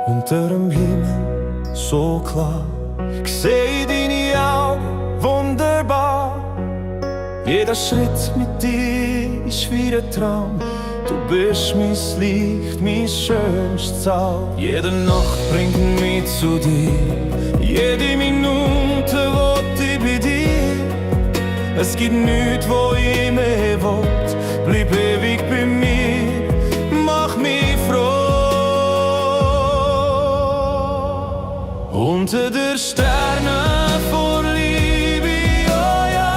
unter dem Himmel so klar. Ich seh deine Augen wunderbar. Jeder Schritt mit dir ist wie ein Traum. Du bist mein Licht, mein schönstes Zauber. Jede Nacht bringt mich zu dir. Jede Minute wollt ich bei dir. Es gibt nichts, wo ich mehr will. Bleib ewig bei mir, mach mich froh. Unter der Sterne vor Liebe, oh ja.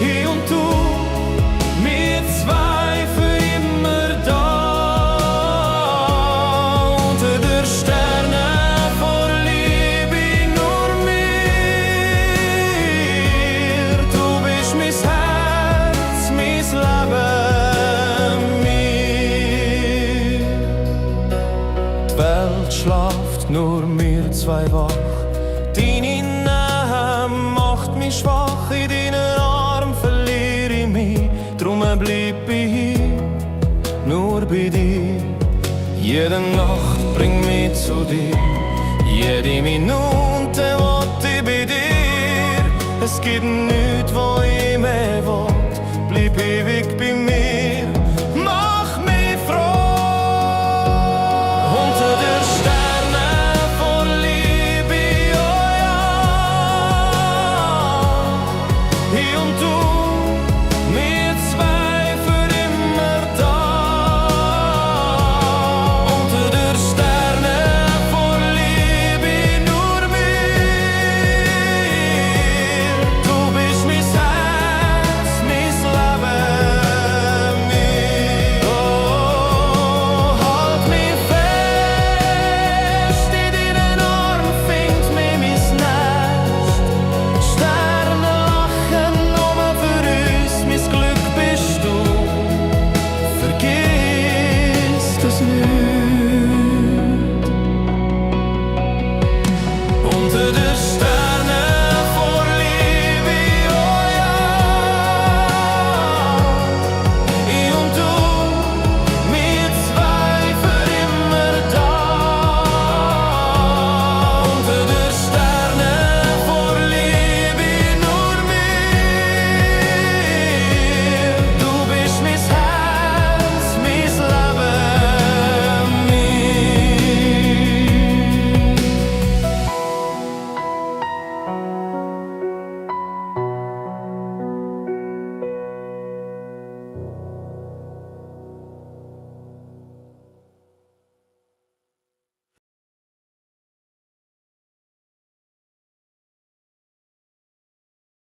Ich und du, wir zwei für immer da. Unter der Sterne vor Liebe, nur mir. Du bist mein Herz, mein Leben, mir. Die Welt schlaft, nur wir zwei wach. Deine Nähe macht mich schwach. In deinen Armen verliere ich mich. Drum bleib ich hier, nur bei dir. Jede Nacht bringt mich zu dir. Jede Minute wollt ich bei dir. Es gibt nichts, wo ich mehr will. Bleib ewig bei mir.